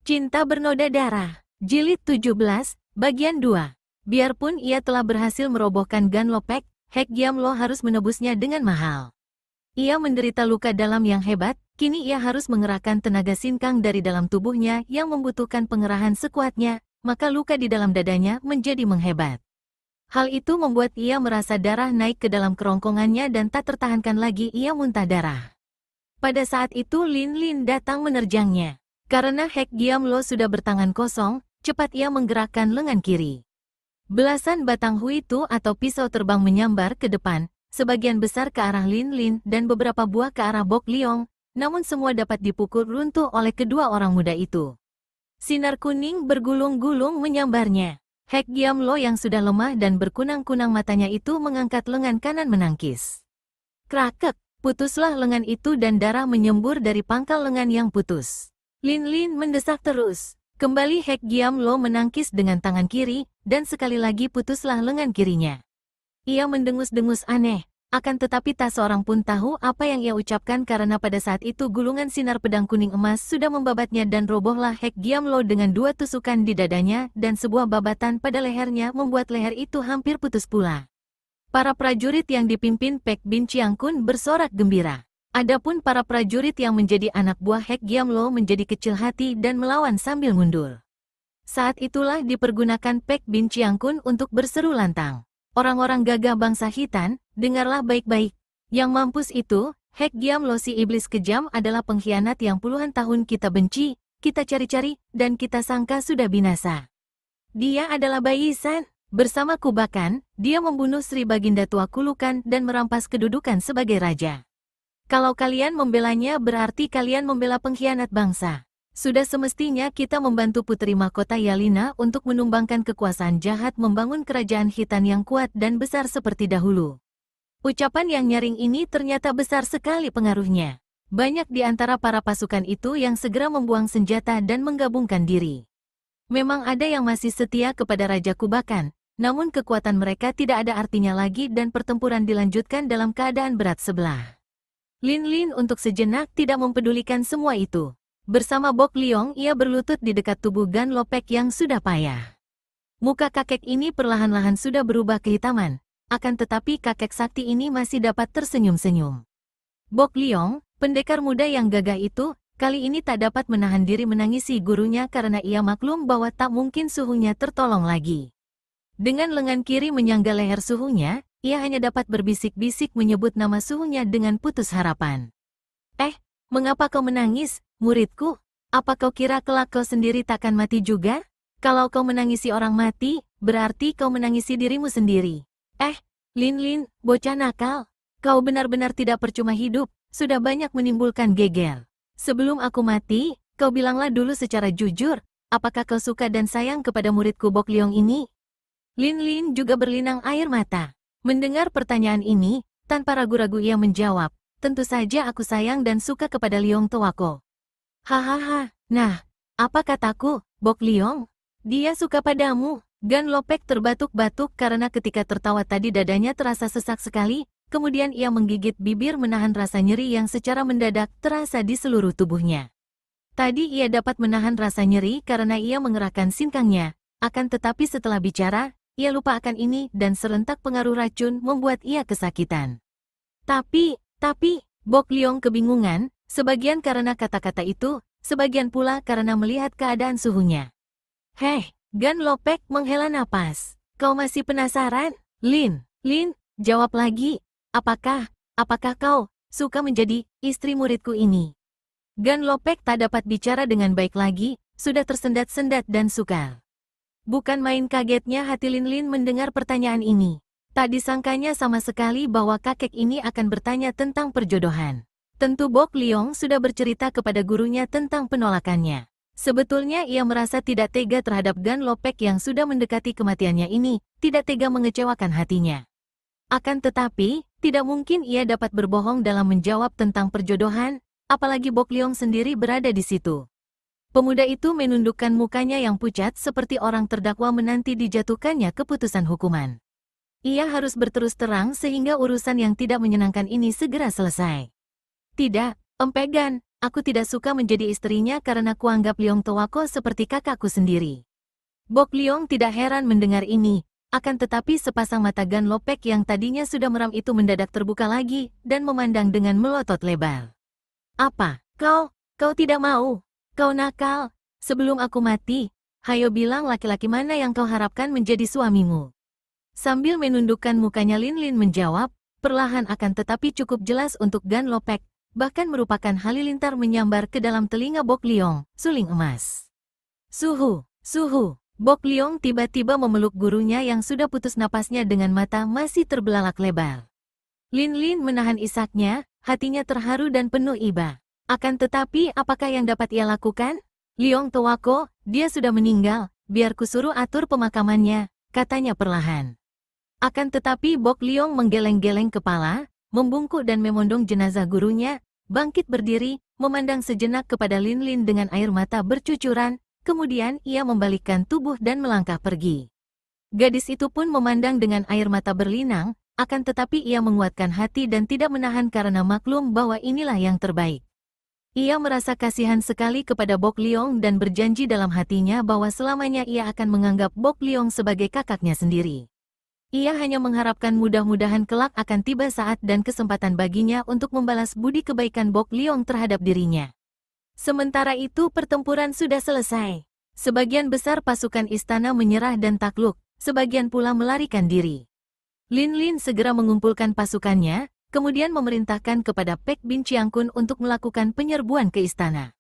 Cinta Bernoda Darah, Jilid 17, Bagian 2. Biarpun ia telah berhasil merobohkan Ganlopek, Hek Giamlo harus menebusnya dengan mahal. Ia menderita luka dalam yang hebat, kini ia harus mengerahkan tenaga sinkang dari dalam tubuhnya yang membutuhkan pengerahan sekuatnya, maka luka di dalam dadanya menjadi menghebat. Hal itu membuat ia merasa darah naik ke dalam kerongkongannya dan tak tertahankan lagi ia muntah darah. Pada saat itu Lin Lin datang menerjangnya. Karena Hek Giamlo sudah bertangan kosong, cepat ia menggerakkan lengan kiri. Belasan batang huitu atau pisau terbang menyambar ke depan, sebagian besar ke arah Lin Lin dan beberapa buah ke arah Bok Liong, namun semua dapat dipukul runtuh oleh kedua orang muda itu. Sinar kuning bergulung-gulung menyambarnya. Hek Giamlo yang sudah lemah dan berkunang-kunang matanya itu mengangkat lengan kanan menangkis. Krakek, putuslah lengan itu dan darah menyembur dari pangkal lengan yang putus. Lin Lin mendesak terus. Kembali Hek Giamlo menangkis dengan tangan kiri, dan sekali lagi putuslah lengan kirinya. Ia mendengus-dengus aneh, akan tetapi tak seorang pun tahu apa yang ia ucapkan karena pada saat itu gulungan sinar pedang kuning emas sudah membabatnya dan robohlah Hek Giamlo dengan dua tusukan di dadanya dan sebuah babatan pada lehernya membuat leher itu hampir putus pula. Para prajurit yang dipimpin Pek Bin Chiangkun bersorak gembira. Adapun para prajurit yang menjadi anak buah Hek Giamlo menjadi kecil hati dan melawan sambil mundur. Saat itulah dipergunakan Pek Bin Chiangkun untuk berseru lantang. Orang-orang gagah bangsa Khitan, dengarlah baik-baik. Yang mampus itu, Hek Giamlo si iblis kejam adalah pengkhianat yang puluhan tahun kita benci, kita cari-cari, dan kita sangka sudah binasa. Dia adalah Baisan. Bersama Kubakan, dia membunuh Sri Baginda Tua Kulukan dan merampas kedudukan sebagai raja. Kalau kalian membelanya berarti kalian membela pengkhianat bangsa. Sudah semestinya kita membantu Putri Mahkota Yalina untuk menumbangkan kekuasaan jahat membangun kerajaan Khitan yang kuat dan besar seperti dahulu. Ucapan yang nyaring ini ternyata besar sekali pengaruhnya. Banyak di antara para pasukan itu yang segera membuang senjata dan menggabungkan diri. Memang ada yang masih setia kepada Raja Kubakan, namun kekuatan mereka tidak ada artinya lagi dan pertempuran dilanjutkan dalam keadaan berat sebelah. Lin Lin untuk sejenak tidak mempedulikan semua itu. Bersama Bok Liong ia berlutut di dekat tubuh Ganlopek yang sudah payah. Muka kakek ini perlahan-lahan sudah berubah kehitaman, akan tetapi kakek sakti ini masih dapat tersenyum-senyum. Bok Liong, pendekar muda yang gagah itu, kali ini tak dapat menahan diri menangisi gurunya karena ia maklum bahwa tak mungkin suhunya tertolong lagi. Dengan lengan kiri menyangga leher suhunya, ia hanya dapat berbisik-bisik menyebut nama suhunya dengan putus harapan. Mengapa kau menangis, muridku? Apa kau kira kelak kau sendiri takkan mati juga? Kalau kau menangisi orang mati, berarti kau menangisi dirimu sendiri. Lin Lin, bocah nakal. Kau benar-benar tidak percuma hidup, sudah banyak menimbulkan geger. Sebelum aku mati, kau bilanglah dulu secara jujur, apakah kau suka dan sayang kepada muridku Bok Liong ini? Lin Lin juga berlinang air mata. Mendengar pertanyaan ini, tanpa ragu-ragu ia menjawab, tentu saja aku sayang dan suka kepada Liong Toako. Hahaha, nah, apa kataku, Bok Liong? Dia suka padamu. Ganlopek terbatuk-batuk karena ketika tertawa tadi dadanya terasa sesak sekali, kemudian ia menggigit bibir menahan rasa nyeri yang secara mendadak terasa di seluruh tubuhnya. Tadi ia dapat menahan rasa nyeri karena ia mengerahkan sinkangnya, akan tetapi setelah bicara, ia lupa akan ini dan serentak pengaruh racun membuat ia kesakitan. Tapi, Bok Liong kebingungan, sebagian karena kata-kata itu, sebagian pula karena melihat keadaan suhunya. Ganlopek menghela napas. Kau masih penasaran? Lin, jawab lagi. Apakah kau suka menjadi istri muridku ini? Ganlopek tak dapat bicara dengan baik lagi, sudah tersendat-sendat dan sukar. Bukan main kagetnya hati Lin Lin mendengar pertanyaan ini. Tak disangkanya sama sekali bahwa kakek ini akan bertanya tentang perjodohan. Tentu Bok Liong sudah bercerita kepada gurunya tentang penolakannya. Sebetulnya ia merasa tidak tega terhadap Ganlopek yang sudah mendekati kematiannya ini, tidak tega mengecewakan hatinya. Akan tetapi, tidak mungkin ia dapat berbohong dalam menjawab tentang perjodohan, apalagi Bok Liong sendiri berada di situ. Pemuda itu menundukkan mukanya yang pucat seperti orang terdakwa menanti dijatuhkannya keputusan hukuman. Ia harus berterus terang sehingga urusan yang tidak menyenangkan ini segera selesai. Tidak, Empegan, aku tidak suka menjadi istrinya karena kuanggap Leong Towako seperti kakakku sendiri. Bok Leong tidak heran mendengar ini, akan tetapi sepasang mata Gan Lopek yang tadinya sudah meram itu mendadak terbuka lagi dan memandang dengan melotot lebar. Apa? Kau tidak mau? Kau nakal? Sebelum aku mati, hayo bilang laki-laki mana yang kau harapkan menjadi suamimu. Sambil menundukkan mukanya Lin Lin menjawab, perlahan akan tetapi cukup jelas untuk Gan Lopek, bahkan merupakan halilintar menyambar ke dalam telinga Bok Leong, suling emas. Suhu. Bok Leong tiba-tiba memeluk gurunya yang sudah putus napasnya dengan mata masih terbelalak lebar. Lin Lin menahan isaknya, hatinya terharu dan penuh iba. Akan tetapi apakah yang dapat ia lakukan? Leong Towako, dia sudah meninggal, biar kusuruh atur pemakamannya, katanya perlahan. Akan tetapi Bok Leong menggeleng-geleng kepala, membungkuk dan memondong jenazah gurunya, bangkit berdiri, memandang sejenak kepada Lin Lin dengan air mata bercucuran, kemudian ia membalikkan tubuh dan melangkah pergi. Gadis itu pun memandang dengan air mata berlinang, akan tetapi ia menguatkan hati dan tidak menahan karena maklum bahwa inilah yang terbaik. Ia merasa kasihan sekali kepada Bok Leong dan berjanji dalam hatinya bahwa selamanya ia akan menganggap Bok Leong sebagai kakaknya sendiri. Ia hanya mengharapkan mudah-mudahan kelak akan tiba saat dan kesempatan baginya untuk membalas budi kebaikan Bok Leong terhadap dirinya. Sementara itu pertempuran sudah selesai. Sebagian besar pasukan istana menyerah dan takluk, sebagian pula melarikan diri. Lin Lin segera mengumpulkan pasukannya, kemudian memerintahkan kepada Pek Bin Chiangkun untuk melakukan penyerbuan ke istana.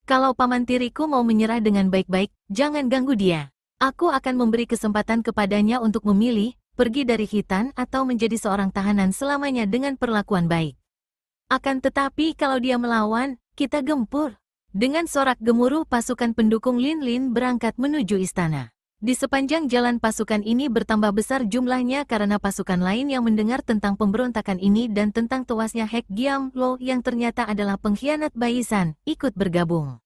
Kalau paman tiriku mau menyerah dengan baik-baik, jangan ganggu dia. Aku akan memberi kesempatan kepadanya untuk memilih, pergi dari Khitan atau menjadi seorang tahanan selamanya dengan perlakuan baik. Akan tetapi kalau dia melawan, kita gempur. Dengan sorak gemuruh pasukan pendukung Lin Lin berangkat menuju istana. Di sepanjang jalan pasukan ini bertambah besar jumlahnya karena pasukan lain yang mendengar tentang pemberontakan ini dan tentang tewasnya Hek Giam Lo yang ternyata adalah pengkhianat Baisan, ikut bergabung.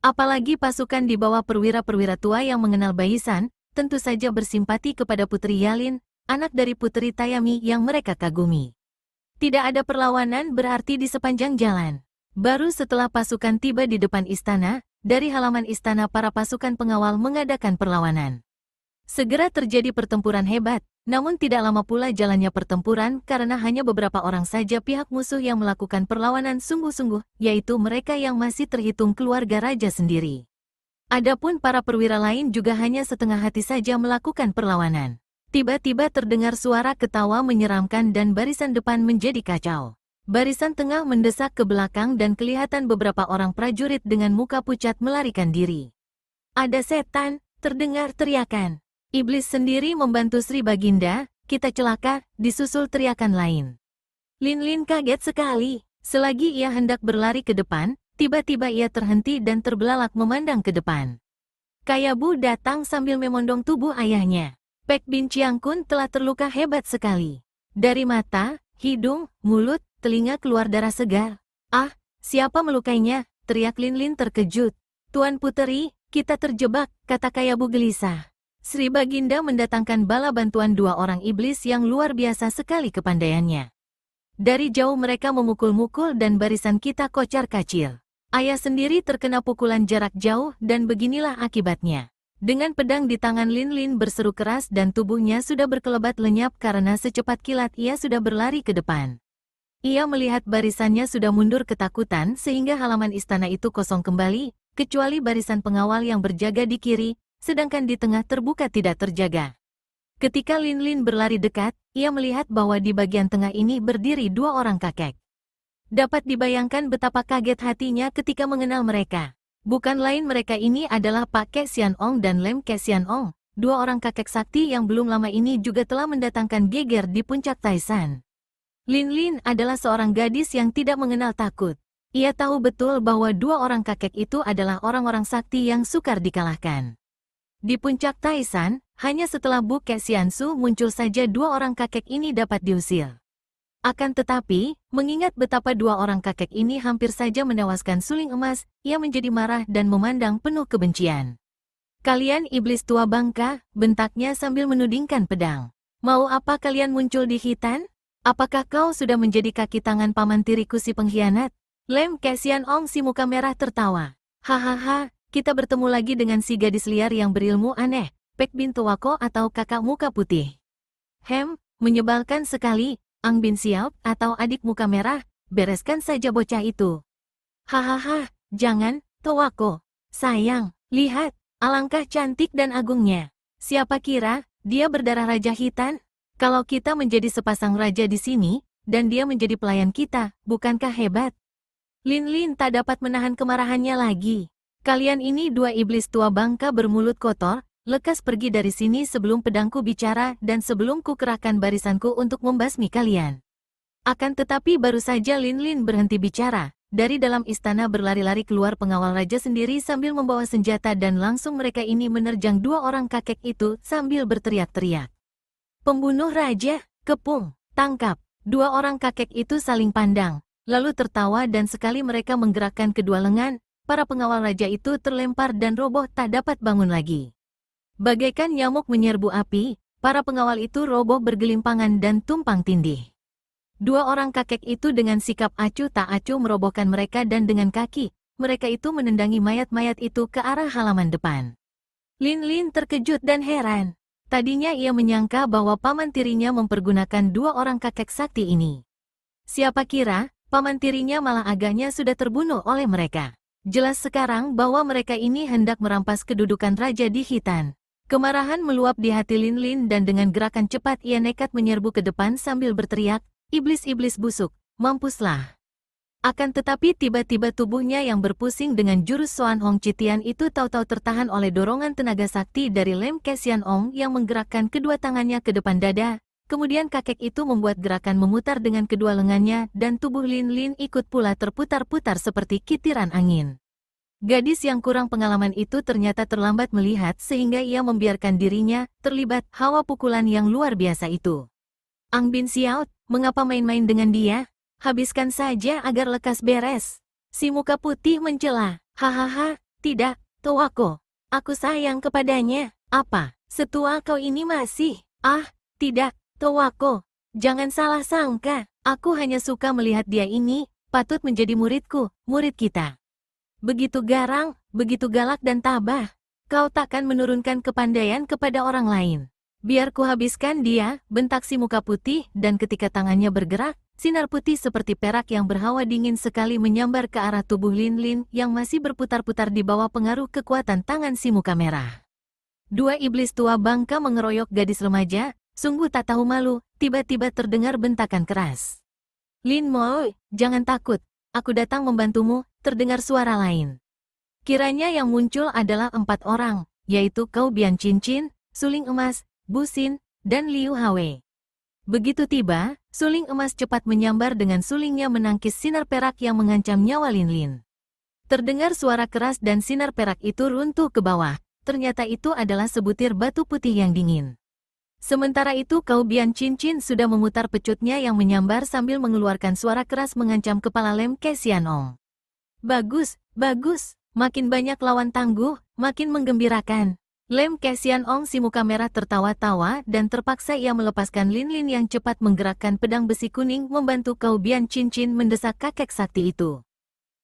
Apalagi pasukan di bawah perwira-perwira tua yang mengenal Baisan, tentu saja bersimpati kepada Putri Yalin, anak dari Putri Tayami yang mereka kagumi. Tidak ada perlawanan berarti di sepanjang jalan. Baru setelah pasukan tiba di depan istana, dari halaman istana para pasukan pengawal mengadakan perlawanan. Segera terjadi pertempuran hebat, namun tidak lama pula jalannya pertempuran karena hanya beberapa orang saja pihak musuh yang melakukan perlawanan sungguh-sungguh, yaitu mereka yang masih terhitung keluarga raja sendiri. Adapun para perwira lain juga hanya setengah hati saja melakukan perlawanan. Tiba-tiba terdengar suara ketawa menyeramkan dan barisan depan menjadi kacau. Barisan tengah mendesak ke belakang dan kelihatan beberapa orang prajurit dengan muka pucat melarikan diri. Ada setan, terdengar teriakan. Iblis sendiri membantu Sri Baginda, kita celaka, disusul teriakan lain. Lin Lin kaget sekali. Selagi ia hendak berlari ke depan, tiba-tiba ia terhenti dan terbelalak memandang ke depan. Kayabu datang sambil memondong tubuh ayahnya. Pek Bin Chiangkun telah terluka hebat sekali. Dari mata, hidung, mulut, telinga keluar darah segar. Ah, siapa melukainya? Teriak Lin Lin terkejut. Tuan Puteri, kita terjebak, kata Kayabu gelisah. Sri Baginda mendatangkan bala bantuan 2 orang iblis yang luar biasa sekali kepandaiannya. Dari jauh mereka memukul-mukul dan barisan kita kocar-kacir. Ayah sendiri terkena pukulan jarak jauh dan beginilah akibatnya. Dengan pedang di tangan Lin Lin berseru keras dan tubuhnya sudah berkelebat lenyap karena secepat kilat ia sudah berlari ke depan. Ia melihat barisannya sudah mundur ketakutan sehingga halaman istana itu kosong kembali, kecuali barisan pengawal yang berjaga di kiri, sedangkan di tengah terbuka tidak terjaga. Ketika Lin Lin berlari dekat, ia melihat bahwa di bagian tengah ini berdiri 2 orang kakek. Dapat dibayangkan betapa kaget hatinya ketika mengenal mereka. Bukan lain mereka ini adalah Pak Ke Sian Ong dan Lem Ke Sian Ong, 2 orang kakek sakti yang belum lama ini juga telah mendatangkan geger di puncak Taishan. Lin Lin adalah seorang gadis yang tidak mengenal takut. Ia tahu betul bahwa 2 orang kakek itu adalah orang-orang sakti yang sukar dikalahkan. Di puncak Taishan, hanya setelah Bu Ke Sian Su muncul saja 2 orang kakek ini dapat diusir. Akan tetapi, mengingat betapa 2 orang kakek ini hampir saja menewaskan suling emas, ia menjadi marah dan memandang penuh kebencian. Kalian iblis tua bangka, bentaknya sambil menudingkan pedang. Mau apa kalian muncul di Khitan? Apakah kau sudah menjadi kaki tangan paman tiriku si pengkhianat? Lem Kesian Ong si muka merah tertawa. Hahaha, kita bertemu lagi dengan si gadis liar yang berilmu aneh, Pek Bin Tuwako atau kakak muka putih. Menyebalkan sekali, Ang Bin Xiao atau adik muka merah, bereskan saja bocah itu. Hahaha, jangan, Tuwako. Sayang, lihat, alangkah cantik dan agungnya. Siapa kira, dia berdarah Raja Hitan? Kalau kita menjadi sepasang raja di sini, dan dia menjadi pelayan kita, bukankah hebat? Lin Lin tak dapat menahan kemarahannya lagi. Kalian ini dua iblis tua bangka bermulut kotor, lekas pergi dari sini sebelum pedangku bicara dan sebelum ku kerahkan barisanku untuk membasmi kalian. Akan tetapi baru saja Lin Lin berhenti bicara, dari dalam istana berlari-lari keluar pengawal raja sendiri sambil membawa senjata dan langsung mereka ini menerjang dua orang kakek itu sambil berteriak-teriak. Pembunuh raja, kepung, tangkap. Dua orang kakek itu saling pandang, lalu tertawa dan sekali mereka menggerakkan kedua lengan, para pengawal raja itu terlempar dan roboh tak dapat bangun lagi. Bagaikan nyamuk menyerbu api, para pengawal itu roboh bergelimpangan dan tumpang tindih. Dua orang kakek itu dengan sikap acuh tak acuh merobohkan mereka dan dengan kaki, mereka itu menendangi mayat-mayat itu ke arah halaman depan. Lin Lin terkejut dan heran. Tadinya ia menyangka bahwa paman tirinya mempergunakan dua orang kakek sakti ini. Siapa kira, paman tirinya malah agaknya sudah terbunuh oleh mereka. Jelas sekarang bahwa mereka ini hendak merampas kedudukan raja di Hitan. Kemarahan meluap di hati Lin Lin dan dengan gerakan cepat ia nekat menyerbu ke depan sambil berteriak, "Iblis-iblis busuk, mampuslah!" Akan tetapi tiba-tiba tubuhnya yang berpusing dengan jurus Soan Hong Citian itu tahu-tahu tertahan oleh dorongan tenaga sakti dari Lem Kesian Ong yang menggerakkan kedua tangannya ke depan dada. Kemudian kakek itu membuat gerakan memutar dengan kedua lengannya dan tubuh Lin Lin ikut pula terputar-putar seperti kitiran angin. Gadis yang kurang pengalaman itu ternyata terlambat melihat sehingga ia membiarkan dirinya terlibat hawa pukulan yang luar biasa itu. Ang Bin Xiao, mengapa main-main dengan dia? Habiskan saja agar lekas beres. Si muka putih mencela. Hahaha, tidak, Tuwako. Aku sayang kepadanya. Apa, setua kau ini masih? Ah, tidak, Tuwako. Jangan salah sangka. Aku hanya suka melihat dia ini, patut menjadi muridku, murid kita. Begitu garang, begitu galak dan tabah. Kau takkan menurunkan kepandaian kepada orang lain. Biar ku habiskan dia, bentak si muka putih, dan ketika tangannya bergerak, sinar putih seperti perak yang berhawa dingin sekali menyambar ke arah tubuh Lin Lin yang masih berputar-putar di bawah pengaruh kekuatan tangan si muka merah. Dua iblis tua bangka mengeroyok gadis remaja, sungguh tak tahu malu, tiba-tiba terdengar bentakan keras. Lin Mo, jangan takut, aku datang membantumu, terdengar suara lain. Kiranya yang muncul adalah 4 orang, yaitu Kau Bian Cincin, Suling Emas, Busin, dan Liu Hwe. Begitu tiba, suling emas cepat menyambar dengan sulingnya menangkis sinar perak yang mengancam nyawa Lin Lin. Terdengar suara keras dan sinar perak itu runtuh ke bawah. Ternyata itu adalah sebutir batu putih yang dingin. Sementara itu Kau Bian Cincin sudah memutar pecutnya yang menyambar sambil mengeluarkan suara keras mengancam kepala Lem Kesian Ong. Bagus, bagus, makin banyak lawan tangguh, makin menggembirakan. Lem Kesian Ong si muka merah tertawa-tawa dan terpaksa ia melepaskan Lin Lin yang cepat menggerakkan pedang besi kuning membantu Kau Bian Cincin mendesak kakek sakti itu.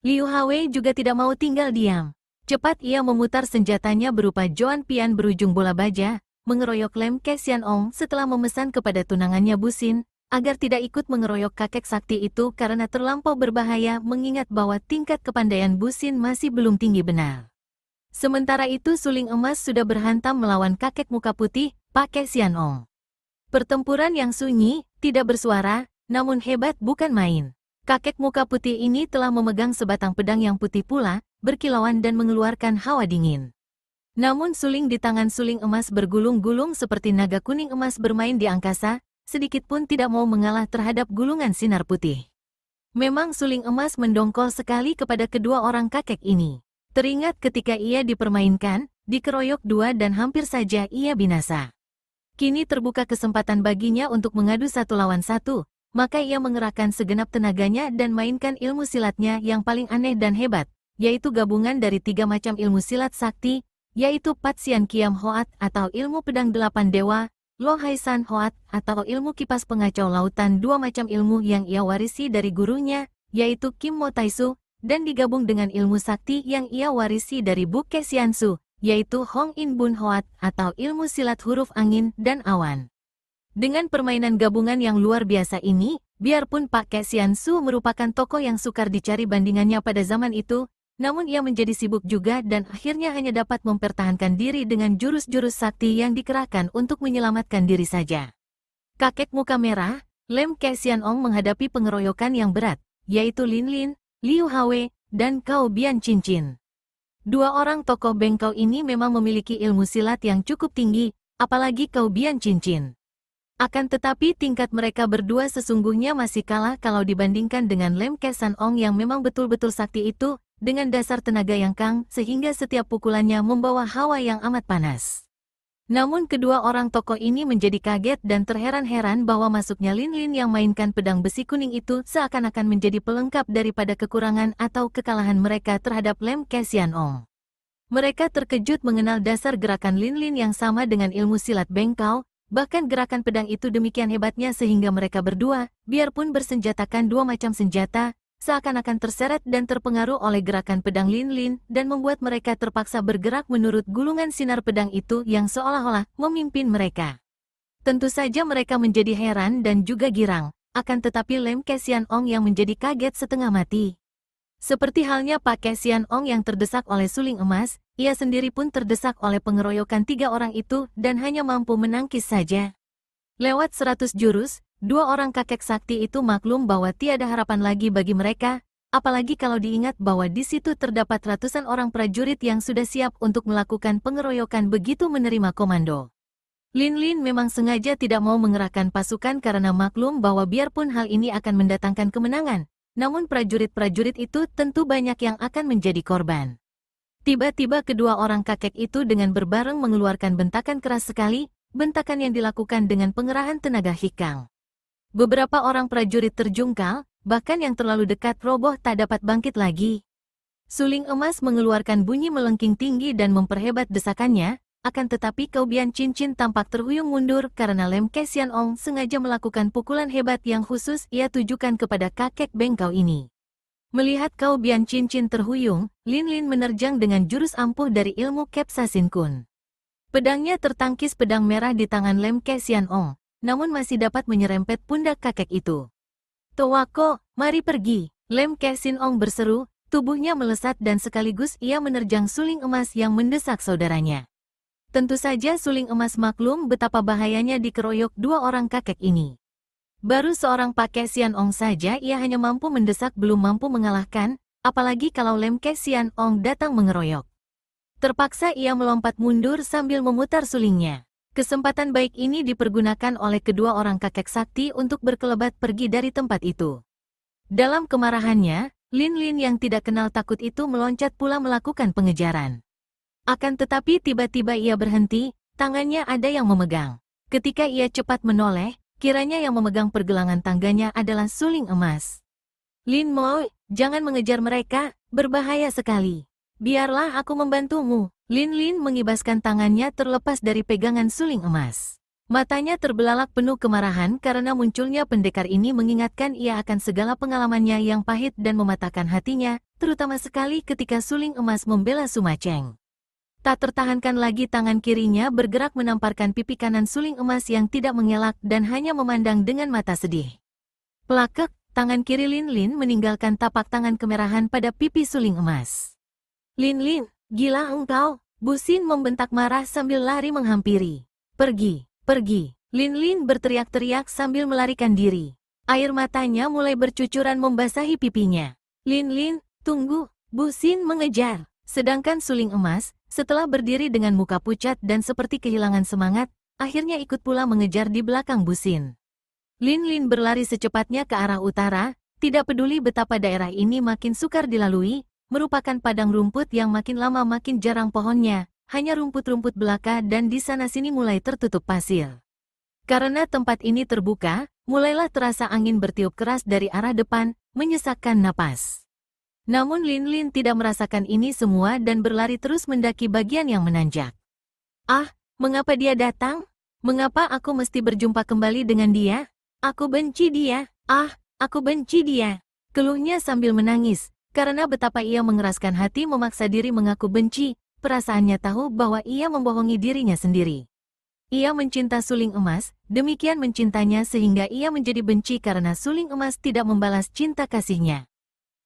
Liu Hwe juga tidak mau tinggal diam. Cepat ia memutar senjatanya berupa Joan Pian berujung bola baja, mengeroyok Lem Kesian Ong setelah memesan kepada tunangannya Busin, agar tidak ikut mengeroyok kakek sakti itu karena terlampau berbahaya mengingat bahwa tingkat kepandaian Busin masih belum tinggi benar. Sementara itu suling emas sudah berhantam melawan kakek muka putih, Pak Kesian Ong. Pertempuran yang sunyi, tidak bersuara, namun hebat bukan main. Kakek muka putih ini telah memegang sebatang pedang yang putih pula, berkilauan dan mengeluarkan hawa dingin. Namun suling di tangan suling emas bergulung-gulung seperti naga kuning emas bermain di angkasa, sedikit pun tidak mau mengalah terhadap gulungan sinar putih. Memang suling emas mendongkol sekali kepada kedua orang kakek ini. Teringat ketika ia dipermainkan, dikeroyok dua dan hampir saja ia binasa. Kini terbuka kesempatan baginya untuk mengadu 1 lawan 1, maka ia mengerahkan segenap tenaganya dan mainkan ilmu silatnya yang paling aneh dan hebat, yaitu gabungan dari 3 macam ilmu silat sakti, yaitu Pat Sian Kiam Hoat atau ilmu pedang 8 dewa, Lo Hai San Hoat atau ilmu kipas pengacau lautan, 2 macam ilmu yang ia warisi dari gurunya, yaitu Kim Mo Taisu, dan digabung dengan ilmu sakti yang ia warisi dari Buke Xiansu, yaitu Hong In Bun Hoat atau ilmu silat huruf angin dan awan. Dengan permainan gabungan yang luar biasa ini, biarpun Pak Ke Xiansu merupakan tokoh yang sukar dicari bandingannya pada zaman itu, namun ia menjadi sibuk juga dan akhirnya hanya dapat mempertahankan diri dengan jurus-jurus sakti yang dikerahkan untuk menyelamatkan diri saja. Kakek muka merah, Lem Ke Xianong menghadapi pengeroyokan yang berat, yaitu Lin Lin, Liu Hawe, dan Cao Bian Cincin. Dua orang tokoh bengkau ini memang memiliki ilmu silat yang cukup tinggi, apalagi Cao Bian Cincin. Akan tetapi tingkat mereka berdua sesungguhnya masih kalah kalau dibandingkan dengan Lem Ke Xianong yang memang betul-betul sakti itu, dengan dasar tenaga yang kang sehingga setiap pukulannya membawa hawa yang amat panas. Namun kedua orang tokoh ini menjadi kaget dan terheran-heran bahwa masuknya Lin Lin yang mainkan pedang besi kuning itu seakan-akan menjadi pelengkap daripada kekurangan atau kekalahan mereka terhadap Lem Ke Xianong. Mereka terkejut mengenal dasar gerakan Lin Lin yang sama dengan ilmu silat bengkau, bahkan gerakan pedang itu demikian hebatnya sehingga mereka berdua, biarpun bersenjatakan dua macam senjata, seakan-akan terseret dan terpengaruh oleh gerakan pedang Lin Lin dan membuat mereka terpaksa bergerak menurut gulungan sinar pedang itu yang seolah-olah memimpin mereka. Tentu saja mereka menjadi heran dan juga girang, akan tetapi Lem Ke Xianong yang menjadi kaget setengah mati. Seperti halnya Pak Ke Xianong yang terdesak oleh suling emas, ia sendiri pun terdesak oleh pengeroyokan tiga orang itu dan hanya mampu menangkis saja. Lewat 100 jurus, dua orang kakek sakti itu maklum bahwa tiada harapan lagi bagi mereka, apalagi kalau diingat bahwa di situ terdapat ratusan orang prajurit yang sudah siap untuk melakukan pengeroyokan begitu menerima komando. Lin Lin memang sengaja tidak mau mengerahkan pasukan karena maklum bahwa biarpun hal ini akan mendatangkan kemenangan, namun prajurit-prajurit itu tentu banyak yang akan menjadi korban. Tiba-tiba kedua orang kakek itu dengan berbareng mengeluarkan bentakan keras sekali, bentakan yang dilakukan dengan pengerahan tenaga hikang. Beberapa orang prajurit terjungkal, bahkan yang terlalu dekat roboh tak dapat bangkit lagi. Suling emas mengeluarkan bunyi melengking tinggi dan memperhebat desakannya, akan tetapi Cao Bian Cincin tampak terhuyung mundur karena Lem Ke Xianong sengaja melakukan pukulan hebat yang khusus ia tujukan kepada kakek bengkau ini. Melihat Cao Bian Cincin terhuyung, Lin Lin menerjang dengan jurus ampuh dari ilmu Kepsasin Kun. Pedangnya tertangkis pedang merah di tangan Lem Ke Xianong, namun masih dapat menyerempet pundak kakek itu. "Towako, mari pergi," Lem Ke Xianong berseru, tubuhnya melesat dan sekaligus ia menerjang suling emas yang mendesak saudaranya. Tentu saja suling emas maklum betapa bahayanya dikeroyok dua orang kakek ini. Baru seorang Pak Ke Xianong saja ia hanya mampu mendesak belum mampu mengalahkan, apalagi kalau Lem Ke Xianong datang mengeroyok. Terpaksa ia melompat mundur sambil memutar sulingnya. Kesempatan baik ini dipergunakan oleh kedua orang kakek sakti untuk berkelebat pergi dari tempat itu. Dalam kemarahannya, Lin Lin yang tidak kenal takut itu meloncat pula melakukan pengejaran. Akan tetapi tiba-tiba ia berhenti, tangannya ada yang memegang. Ketika ia cepat menoleh, kiranya yang memegang pergelangan tangganya adalah suling emas. "Lin Mo, jangan mengejar mereka, berbahaya sekali. Biarlah aku membantumu." Lin Lin mengibaskan tangannya terlepas dari pegangan suling emas. Matanya terbelalak penuh kemarahan karena munculnya pendekar ini mengingatkan ia akan segala pengalamannya yang pahit dan mematahkan hatinya, terutama sekali ketika suling emas membela Sumaceng. Tak tertahankan lagi tangan kirinya bergerak menamparkan pipi kanan suling emas yang tidak mengelak dan hanya memandang dengan mata sedih. Plakek, tangan kiri Lin Lin meninggalkan tapak tangan kemerahan pada pipi suling emas. "Lin Lin, gila engkau!" Busin membentak marah sambil lari menghampiri. "Pergi, pergi!" Lin Lin berteriak-teriak sambil melarikan diri. Air matanya mulai bercucuran membasahi pipinya. "Lin Lin, tunggu!" Busin mengejar. Sedangkan suling emas, setelah berdiri dengan muka pucat dan seperti kehilangan semangat, akhirnya ikut pula mengejar di belakang Busin. Lin Lin berlari secepatnya ke arah utara, tidak peduli betapa daerah ini makin sukar dilalui, merupakan padang rumput yang makin lama makin jarang pohonnya, hanya rumput-rumput belaka dan di sana-sini mulai tertutup pasir. Karena tempat ini terbuka, mulailah terasa angin bertiup keras dari arah depan, menyesakkan napas. Namun Lin Lin tidak merasakan ini semua dan berlari terus mendaki bagian yang menanjak. "Ah, mengapa dia datang? Mengapa aku mesti berjumpa kembali dengan dia? Aku benci dia. Ah, aku benci dia." Keluhnya sambil menangis, karena betapa ia mengeraskan hati memaksa diri mengaku benci, perasaannya tahu bahwa ia membohongi dirinya sendiri. Ia mencinta suling emas, demikian mencintanya sehingga ia menjadi benci karena suling emas tidak membalas cinta kasihnya.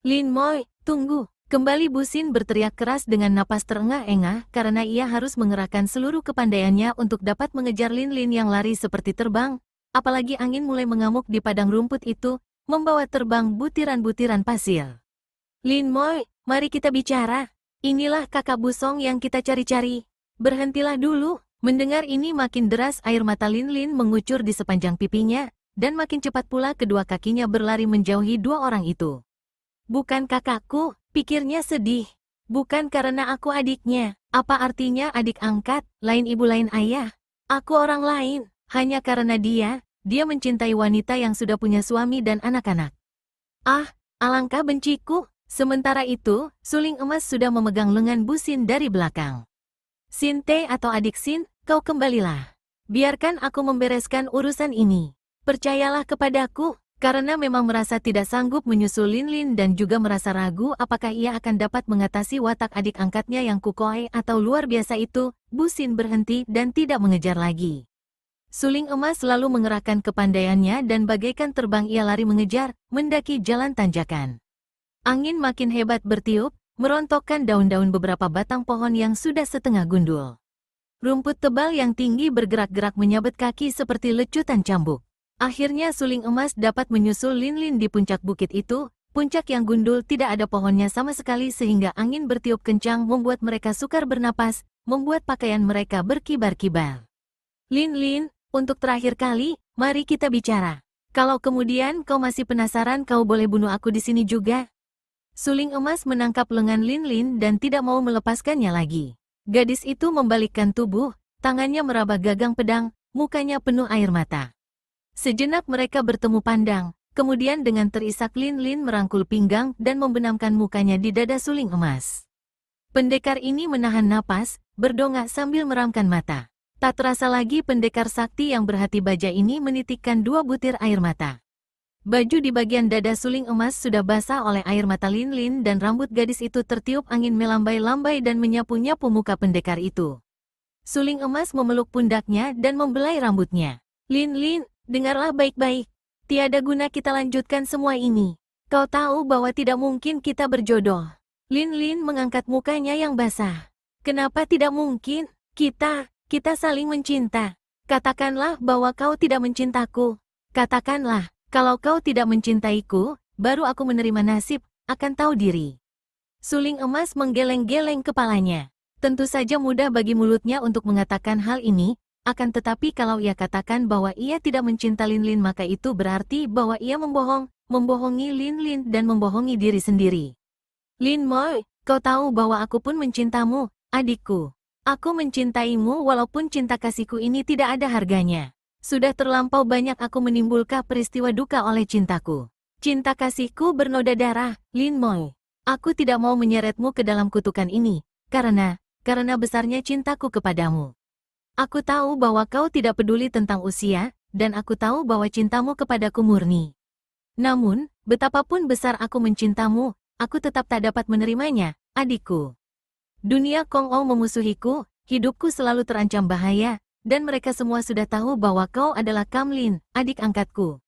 Lin Moi, tunggu! Kembali Bu Xin berteriak keras dengan napas terengah-engah karena ia harus mengerahkan seluruh kepandaiannya untuk dapat mengejar Lin Lin yang lari seperti terbang, apalagi angin mulai mengamuk di padang rumput itu, membawa terbang butiran-butiran pasir. Lin Moi, mari kita bicara. Inilah kakak busong yang kita cari-cari. Berhentilah dulu. Mendengar ini makin deras air mata Lin Lin mengucur di sepanjang pipinya, dan makin cepat pula kedua kakinya berlari menjauhi dua orang itu. Bukan kakakku, pikirnya sedih. Bukan karena aku adiknya. Apa artinya adik angkat, lain ibu lain ayah? Aku orang lain, hanya karena dia mencintai wanita yang sudah punya suami dan anak-anak. Ah, alangkah benciku. Sementara itu, suling emas sudah memegang lengan Bu Xin dari belakang. Xin Te atau adik Xin, kau kembalilah. Biarkan aku membereskan urusan ini. Percayalah kepadaku. Karena memang merasa tidak sanggup menyusul Lin Lin dan juga merasa ragu apakah ia akan dapat mengatasi watak adik angkatnya yang kukoe atau luar biasa itu, Bu Xin berhenti dan tidak mengejar lagi. Suling emas selalu mengerahkan kepandaiannya dan bagaikan terbang ia lari mengejar, mendaki jalan tanjakan. Angin makin hebat bertiup, merontokkan daun-daun beberapa batang pohon yang sudah setengah gundul. Rumput tebal yang tinggi bergerak-gerak menyabet kaki seperti lecutan cambuk. Akhirnya suling emas dapat menyusul Lin Lin di puncak bukit itu, puncak yang gundul tidak ada pohonnya sama sekali sehingga angin bertiup kencang membuat mereka sukar bernapas, membuat pakaian mereka berkibar-kibar. Lin Lin, untuk terakhir kali, mari kita bicara. Kalau kemudian kau masih penasaran kau boleh bunuh aku di sini juga. Suling emas menangkap lengan Lin Lin dan tidak mau melepaskannya lagi. Gadis itu membalikkan tubuh, tangannya meraba gagang pedang, mukanya penuh air mata. Sejenak mereka bertemu pandang, kemudian dengan terisak Lin Lin merangkul pinggang dan membenamkan mukanya di dada suling emas. Pendekar ini menahan napas, berdongak sambil meramkan mata. Tak terasa lagi pendekar sakti yang berhati baja ini menitikkan 2 butir air mata. Baju di bagian dada suling emas sudah basah oleh air mata Lin Lin dan rambut gadis itu tertiup angin melambai-lambai dan menyapu-nyapu muka pendekar itu. Suling emas memeluk pundaknya dan membelai rambutnya. Lin Lin, dengarlah baik-baik. Tiada guna kita lanjutkan semua ini. Kau tahu bahwa tidak mungkin kita berjodoh. Lin Lin mengangkat mukanya yang basah. Kenapa tidak mungkin? Kita saling mencinta. Katakanlah bahwa kau tidak mencintaku. Katakanlah, kalau kau tidak mencintaiku, baru aku menerima nasib, akan tahu diri. Suling emas menggeleng-geleng kepalanya. Tentu saja mudah bagi mulutnya untuk mengatakan hal ini, akan tetapi kalau ia katakan bahwa ia tidak mencinta Lin Lin maka itu berarti bahwa ia membohongi Lin Lin dan membohongi diri sendiri. Lin Moi, kau tahu bahwa aku pun mencintamu, adikku. Aku mencintaimu walaupun cinta kasihku ini tidak ada harganya. Sudah terlampau banyak aku menimbulkan peristiwa duka oleh cintaku. Cinta kasihku bernoda darah, Lin Moi. Aku tidak mau menyeretmu ke dalam kutukan ini, karena besarnya cintaku kepadamu. Aku tahu bahwa kau tidak peduli tentang usia, dan aku tahu bahwa cintamu kepadaku murni. Namun, betapapun besar aku mencintamu, aku tetap tak dapat menerimanya, adikku. Dunia Kong-ou memusuhiku, hidupku selalu terancam bahaya, dan mereka semua sudah tahu bahwa kau adalah Kam Lin, adik angkatku.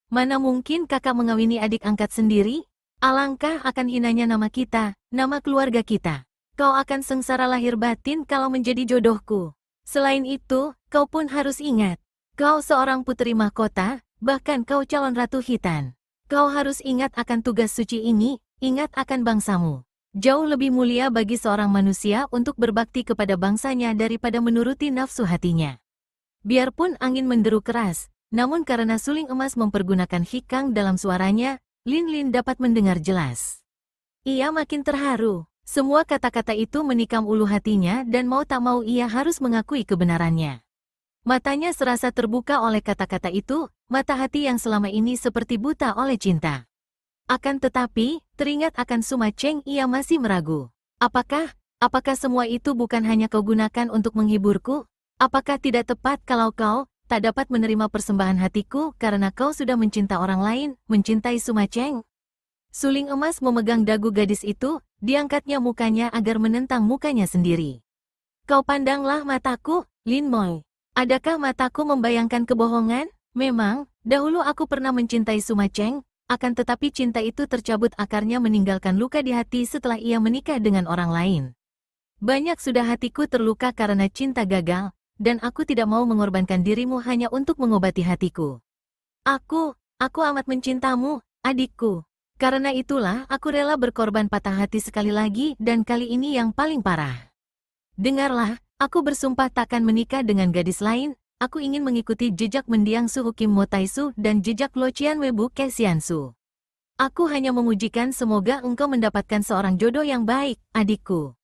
Mana mungkin kakak mengawini adik angkat sendiri? Alangkah akan hinanya nama kita, nama keluarga kita. Kau akan sengsara lahir batin kalau menjadi jodohku. Selain itu, kau pun harus ingat. Kau seorang putri mahkota, bahkan kau calon ratu hitan. Kau harus ingat akan tugas suci ini, ingat akan bangsamu. Jauh lebih mulia bagi seorang manusia untuk berbakti kepada bangsanya daripada menuruti nafsu hatinya. Biarpun angin menderu keras, namun karena suling emas mempergunakan hikang dalam suaranya, Lin Lin dapat mendengar jelas. Ia makin terharu. Semua kata-kata itu menikam ulu hatinya dan mau tak mau ia harus mengakui kebenarannya. Matanya serasa terbuka oleh kata-kata itu, mata hati yang selama ini seperti buta oleh cinta. Akan tetapi, teringat akan Suma Cheng ia masih meragu. Apakah semua itu bukan hanya kau gunakan untuk menghiburku? Apakah tidak tepat kalau kau tak dapat menerima persembahan hatiku karena kau sudah mencinta orang lain, mencintai Suma Cheng? Suling emas memegang dagu gadis itu, diangkatnya mukanya agar menentang mukanya sendiri. Kau pandanglah mataku, Lin Moi. Adakah mataku membayangkan kebohongan? Memang, dahulu aku pernah mencintai Suma Cheng, akan tetapi cinta itu tercabut akarnya meninggalkan luka di hati setelah ia menikah dengan orang lain. Banyak sudah hatiku terluka karena cinta gagal, dan aku tidak mau mengorbankan dirimu hanya untuk mengobati hatiku. Aku amat mencintamu, adikku. Karena itulah aku rela berkorban patah hati sekali lagi dan kali ini yang paling parah. Dengarlah, aku bersumpah takkan menikah dengan gadis lain, aku ingin mengikuti jejak mendiang Su Hukim Mo Taisu dan jejak Lo Qian Weibu Kesiansu. Aku hanya memujikan semoga engkau mendapatkan seorang jodoh yang baik, adikku.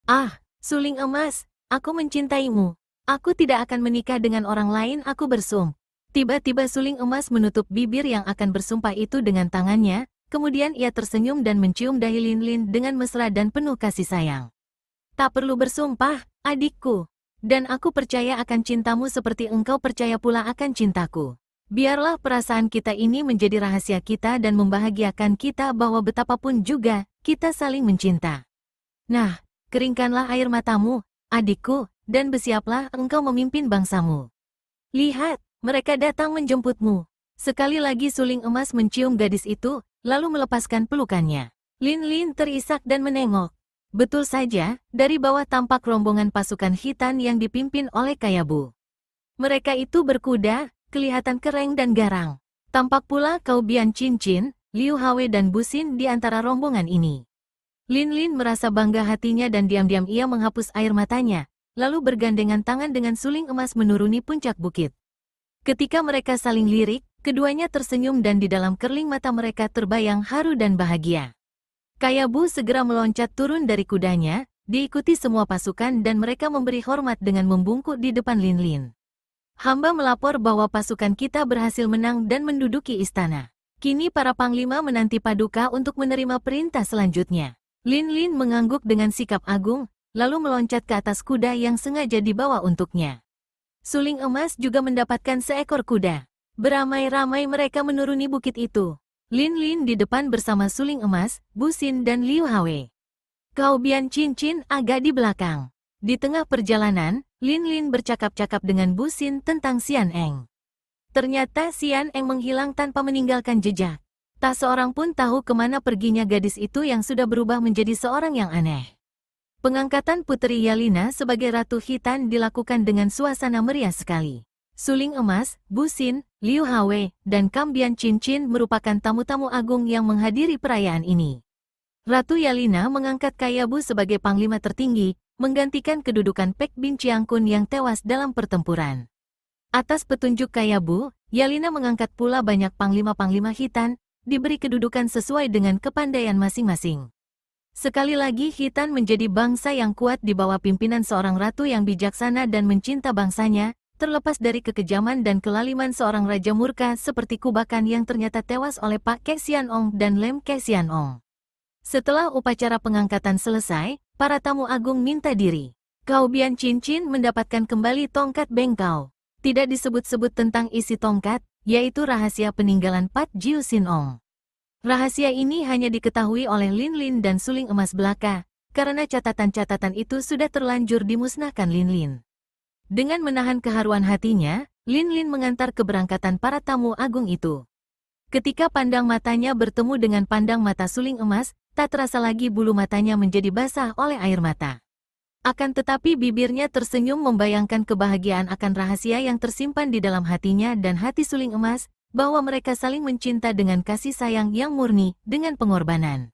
Ah, suling emas, aku mencintaimu. Aku tidak akan menikah dengan orang lain, aku bersumpah. Tiba-tiba suling emas menutup bibir yang akan bersumpah itu dengan tangannya, kemudian ia tersenyum dan mencium dahi Lin Lin dengan mesra dan penuh kasih sayang. Tak perlu bersumpah, adikku. Dan aku percaya akan cintamu seperti engkau percaya pula akan cintaku. Biarlah perasaan kita ini menjadi rahasia kita dan membahagiakan kita bahwa betapapun juga, kita saling mencinta. Nah, keringkanlah air matamu, adikku, dan bersiaplah engkau memimpin bangsamu. Lihat, mereka datang menjemputmu. Sekali lagi suling emas mencium gadis itu, lalu melepaskan pelukannya. Lin Lin terisak dan menengok. Betul saja, dari bawah tampak rombongan pasukan Khitan yang dipimpin oleh Kayabu. Mereka itu berkuda, kelihatan keren dan garang. Tampak pula Kau Bian Cincin, Liu Hwe dan Busin di antara rombongan ini. Lin Lin merasa bangga hatinya dan diam-diam ia menghapus air matanya, lalu bergandengan tangan dengan suling emas menuruni puncak bukit. Ketika mereka saling lirik, keduanya tersenyum dan di dalam kerling mata mereka terbayang haru dan bahagia. Kayabu segera meloncat turun dari kudanya, diikuti semua pasukan dan mereka memberi hormat dengan membungkuk di depan Lin Lin. Hamba melapor bahwa pasukan kita berhasil menang dan menduduki istana. Kini para panglima menanti paduka untuk menerima perintah selanjutnya. Lin Lin mengangguk dengan sikap agung, lalu meloncat ke atas kuda yang sengaja dibawa untuknya. Suling emas juga mendapatkan seekor kuda. Beramai-ramai mereka menuruni bukit itu. Lin Lin di depan bersama suling emas, Busin dan Liu Hwe. Kau Bian Cincin agak di belakang. Di tengah perjalanan, Lin Lin bercakap-cakap dengan Busin tentang Xian Eng. Ternyata Xian Eng menghilang tanpa meninggalkan jejak. Tak seorang pun tahu kemana perginya gadis itu yang sudah berubah menjadi seorang yang aneh. Pengangkatan Putri Yalina sebagai Ratu Khitan dilakukan dengan suasana meriah sekali. Suling emas, Busin, Liu Hwe, dan Kam Bian Cincin merupakan tamu-tamu agung yang menghadiri perayaan ini. Ratu Yalina mengangkat Kayabu sebagai panglima tertinggi, menggantikan kedudukan Pek Bin Chiangkun yang tewas dalam pertempuran. Atas petunjuk Kayabu, Yalina mengangkat pula banyak panglima-panglima Khitan, diberi kedudukan sesuai dengan kepandaian masing-masing. Sekali lagi Khitan menjadi bangsa yang kuat di bawah pimpinan seorang ratu yang bijaksana dan mencinta bangsanya, terlepas dari kekejaman dan kelaliman seorang raja murka seperti Kubakan yang ternyata tewas oleh Pak Kesianong dan Lem Kesianong. Setelah upacara pengangkatan selesai, para tamu agung minta diri. Kau Bian Cincin mendapatkan kembali tongkat bengkau. Tidak disebut-sebut tentang isi tongkat, yaitu rahasia peninggalan Pat Jiu Sinong. Rahasia ini hanya diketahui oleh Lin Lin dan suling emas belaka, karena catatan-catatan itu sudah terlanjur dimusnahkan Lin Lin. Dengan menahan keharuan hatinya, Lin Lin mengantar keberangkatan para tamu agung itu. Ketika pandang matanya bertemu dengan pandang mata suling emas, tak terasa lagi bulu matanya menjadi basah oleh air mata. Akan tetapi bibirnya tersenyum membayangkan kebahagiaan akan rahasia yang tersimpan di dalam hatinya dan hati suling emas, bahwa mereka saling mencinta dengan kasih sayang yang murni, dengan pengorbanan.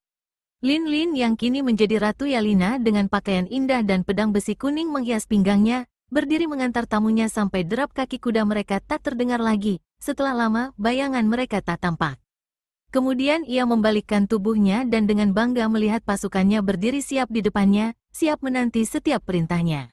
Lin Lin yang kini menjadi Ratu Yalina dengan pakaian indah dan pedang besi kuning menghias pinggangnya, berdiri mengantar tamunya sampai derap kaki kuda mereka tak terdengar lagi, setelah lama bayangan mereka tak tampak. Kemudian ia membalikkan tubuhnya dan dengan bangga melihat pasukannya berdiri siap di depannya, siap menanti setiap perintahnya.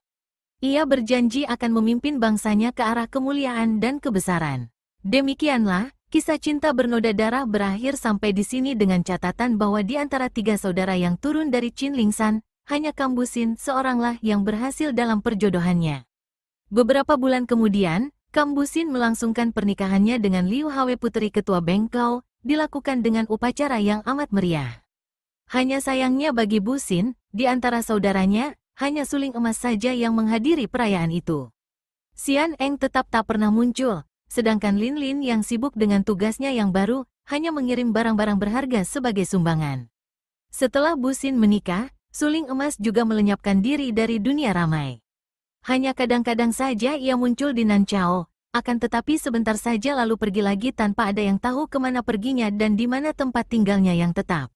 Ia berjanji akan memimpin bangsanya ke arah kemuliaan dan kebesaran. Demikianlah, kisah cinta bernoda darah berakhir sampai di sini dengan catatan bahwa di antara tiga saudara yang turun dari Qin Lingsan, hanya Kam Busin seoranglah yang berhasil dalam perjodohannya. Beberapa bulan kemudian, Kam Busin melangsungkan pernikahannya dengan Liu Hwe putri ketua bengkau, dilakukan dengan upacara yang amat meriah. Hanya sayangnya bagi Bu Xin, di antara saudaranya, hanya suling emas saja yang menghadiri perayaan itu. Xian Eng tetap tak pernah muncul, sedangkan Lin Lin yang sibuk dengan tugasnya yang baru, hanya mengirim barang-barang berharga sebagai sumbangan. Setelah Bu Xin menikah, suling emas juga melenyapkan diri dari dunia ramai. Hanya kadang-kadang saja ia muncul di Nanchao, akan tetapi sebentar saja lalu pergi lagi tanpa ada yang tahu kemana perginya dan di mana tempat tinggalnya yang tetap.